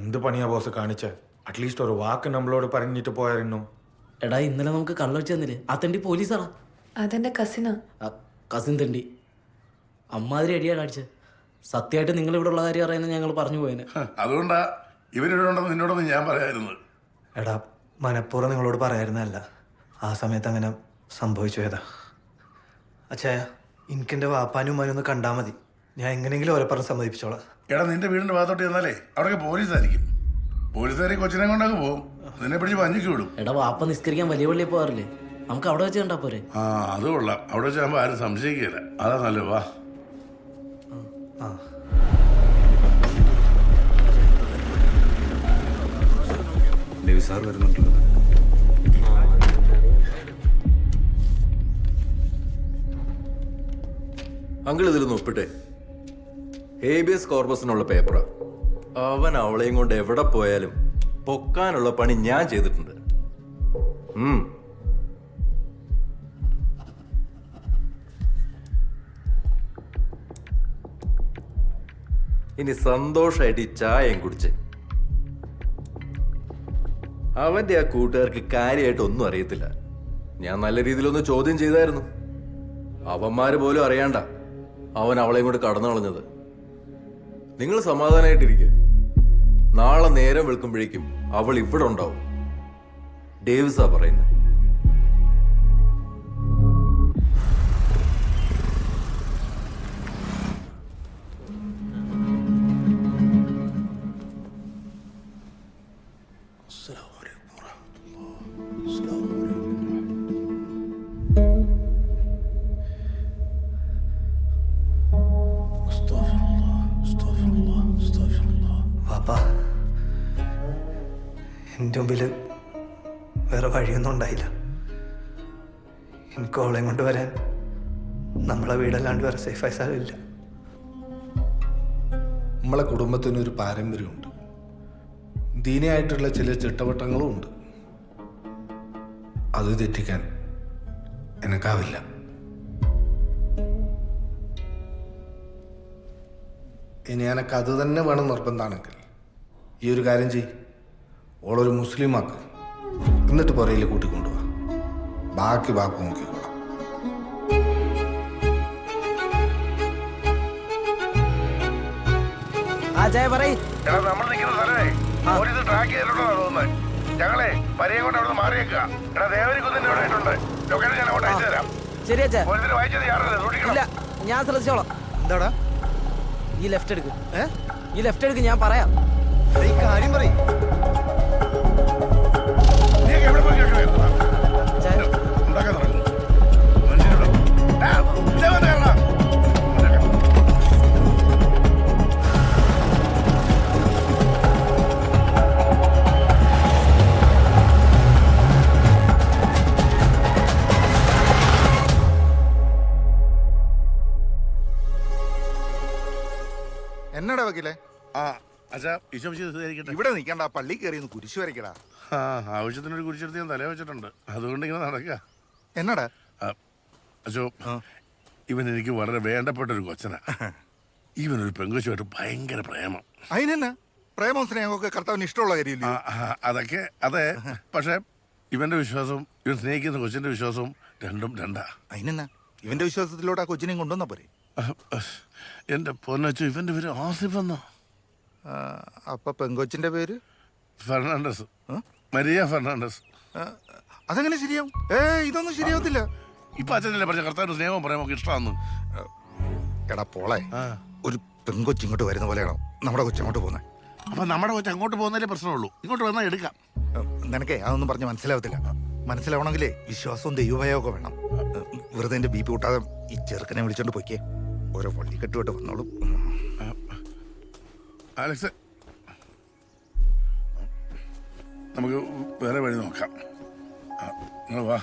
എന്ത് പണിയാ ബോസ് കാണിച്ച? അറ്റ്ലീസ്റ്റ് ഒരു വാക്ക് നമ്മളോട് പറഞ്ഞിട്ട് പോയായിരുന്നു. എടാ ഇന്നലെ നമുക്ക് കള്ളൊഴിച്ച് തന്നില്ലേ? ആ തണ്ടി പോലീസാടാ. അതെന്റെ കസിനാ. കസിൻ തണ്ടി അമ്മാതിരി അടിയാണ് അടിച്ചത്. സത്യമായിട്ട് നിങ്ങൾ ഇവിടെ ഉള്ള കാര്യം അറിയുന്നത് ഞങ്ങൾ പറഞ്ഞു പോയേനെ. അതുകൊണ്ടാ ഇവരിവിടെ ഉണ്ടെന്ന് നിന്നോടൊന്നും ഞാൻ പറയായിരുന്നു. എടാ മനഃപൂർവ്വം നിങ്ങളോട് പറയായിരുന്നല്ല, ആ സമയത്ത് അങ്ങനെ സംഭവിച്ചു പോയതാ. അച്ഛായ എനിക്കെൻ്റെ വാപ്പാനും ഉമ്മാനും ഒന്ന് കണ്ടാൽ മതി, ഞാൻ എങ്ങനെയെങ്കിലും ഓരോ പറഞ്ഞ് സമ്മതിപ്പിച്ചോളാം. എടാ നിന്റെ വീടിന്റെ ഭാഗത്തോട്ട് ചെന്നാലേ അവിടെയൊക്കെ പോലീസായിരിക്കും. പോലീസുകാരെ കൊച്ചിനെ കൊണ്ടൊക്കെ പോകും, നിന്നെ പിടിച്ച് പഞ്ഞിക്ക് വിടും. എടാ വാപ്പ നിസ്കരിക്കാൻ വലിയ പള്ളിയിൽ പോകാറില്ലേ? നമുക്ക് അവിടെ വെച്ച് കണ്ടാ പോരെ? ആ അത് കൊള്ളാം. അവിടെ വെച്ചാകുമ്പോൾ ആരും സംശയിക്കില്ല. അതാ നല്ലത്. വാ. സാർ വരുന്നുണ്ടല്ലോ. അങ്കിൾ ഇതിലൊന്ന് ഒപ്പിട്ടെ. ഹേബിയസ് കോർപ്പസിനുള്ള പേപ്പറാ. അവൻ അവളെയും കൊണ്ട് എവിടെ പോയാലും പൊക്കാനുള്ള പണി ഞാൻ ചെയ്തിട്ടുണ്ട്. ഇനി സന്തോഷമായിട്ട് ഈ ചായയും കുടിച്ച്. അവന്റെ ആ കൂട്ടുകാർക്ക് കാര്യമായിട്ട് ഒന്നും അറിയത്തില്ല. ഞാൻ നല്ല രീതിയിലൊന്ന് ചോദ്യം ചെയ്തായിരുന്നു. അവന്മാര് പോലും അറിയാണ്ട അവൻ അവളെയും കൊണ്ട് കടന്നു കളഞ്ഞത്. നിങ്ങൾ സമാധാനമായിട്ടിരിക്കുക. നാളെ നേരം വെളുക്കുമ്പോഴേക്കും അവൾ ഇവിടെ ഉണ്ടാവും. ഡേവിസാ പറയുന്നത്. വാപ്പാ, എൻ്റെ മുമ്പിൽ വേറെ വഴിയൊന്നും ഉണ്ടായില്ല. എനിക്ക് ഓളെയും കൊണ്ട് വരാൻ നമ്മളെ വീടല്ലാണ്ട് വേറെ സേഫായ സ്ഥലമില്ല. നമ്മളെ കുടുംബത്തിനൊരു പാരമ്പര്യമുണ്ട്, ദീനിയായിട്ടുള്ള ചില ചിട്ടവട്ടങ്ങളും ഉണ്ട്. അത് തെറ്റിക്കാൻ എനിക്കാവില്ല. ഇനി എനക്ക് അത് തന്നെ വേണം നിർബന്ധമാണെങ്കിൽ ഈ ഒരു കാര്യം ചെയ്, ഓളൊരു മുസ്ലിമാക്ക്, എന്നിട്ട് പുറയിൽ കൂട്ടിക്കൊണ്ടുപോവാ. ബാക്കി ബാപ്പ നോക്കിക്കോളാം. നമ്മൾ നിൽക്കുന്ന സ്ഥലമേ പോലീസ് ട്രാക്ക് ചെയ്തിട്ടുള്ളതാണ് തോന്നുന്നത്. ഞങ്ങളെ പരിചയം കൊണ്ട് അവിടെ മാറിയേക്കുക. എടാ ദേവരിക്കുന്നിന്റെ അവിടെ ആയിട്ടുണ്ട്. ലൊക്കേഷൻ ഞാൻ അങ്ങോട്ട് അയച്ചു തരാം. ശരി അച്ഛാ. പോലീസിന് വായിച്ചത് യാറല്ലേ സൂക്ഷിക്കണം. ഇല്ല, ഞാൻ ശ്രദ്ധിച്ചോളാം. എന്താടാ ഈ ലെഫ്റ്റ് എടുക്കും. ഈ ലെഫ്റ്റ് എടുക്കും, ഞാൻ പറയാം. ഈ കാര്യം പറയും. നീയൊക്കെ എവിടെ പോയി കേൾക്കണേ? അച്ഛാ, ഉണ്ടാക്കാൻ നടക്കുന്നു മനുഷ്യരുടെ ഇതേ വന്ന് കയറണം. എന്നടാ വക്കീലേ? ഇവിടെ നിൽക്കണ്ട, പള്ളി കയറി ഒന്ന് കുരിശു വരയ്ക്കടാ. ആവശ്യത്തിനൊരു കുരിശെടുത്ത് ഞാൻ തലേ വെച്ചിട്ടുണ്ട്. അതുകൊണ്ട് ഇങ്ങനെ നടക്കുക. എന്നടാ അശോ, ഇവൻ എനിക്ക് വളരെ വേണ്ടപ്പെട്ട ഒരു കൊച്ചനാ. ഇവനൊരു പെങ്കൊച്ചുമായിട്ട് ഭയങ്കര പ്രേമം. അതിനെന്നാ പ്രേമവും സ്നേഹമൊക്കെ കർത്താവിന് ഇഷ്ടമുള്ള കാര്യമില്ല. അതൊക്കെ അതെ. പക്ഷെ ഇവന്റെ വിശ്വാസവും ഇവൻ സ്നേഹിക്കുന്ന കൊച്ചിന്റെ വിശ്വാസവും രണ്ടും രണ്ടാ. അതിനെന്നാ ഇവന്റെ വിശ്വാസത്തിലോട്ട് ആ കൊച്ചിനെയും കൊണ്ടുവന്നാ പോരെ. എന്റെ പൊന്നച്ചു, ഇവന്റെ പേര് ആസിഫ് എന്നോ. അപ്പൊ പെങ്കൊച്ചിന്റെ പേര് ഫെർണാണ്ടസ്, മരിയ ഫെർണാണ്ടസ്. അതെങ്ങനെ ശരിയാവും? ഇതൊന്നും ശരിയാവത്തില്ല. ഇപ്പൊ അച്ഛനല്ലേ പറഞ്ഞ കർത്താവിന്റെ സ്നേഹവും പ്രേമൊക്കെ ഇഷ്ടമാണെന്ന്. എടാ പോളെ, ഒരു പെങ്കൊച്ച് ഇങ്ങോട്ട് വരുന്ന പോലെയാണോ നമ്മുടെ കൊച്ചങ്ങോട്ട് പോകുന്നത്? അപ്പൊ നമ്മുടെ കൊച്ചു അങ്ങോട്ട് പോകുന്നതിലേ പ്രശ്നമുള്ളൂ. ഇങ്ങോട്ട് വന്നാൽ എടുക്കാം. നിനക്കേ അതൊന്നും പറഞ്ഞ് മനസ്സിലാവത്തില്ല. മനസ്സിലാവണമെങ്കിലേ വിശ്വാസവും ദൈവഭയമൊക്കെ വേണം. വെറുതെ എന്റെ ബി പി കൂട്ടാതെ ഈ ചെറുക്കനെ വിളിച്ചോണ്ട് പോയിക്കേ. ഓരോ പള്ളിക്കെട്ടുമായിട്ട് വന്നോളും. ആലക്സ്, നമുക്ക് വേറെ വഴി നോക്കാം. നിങ്ങൾ വാ.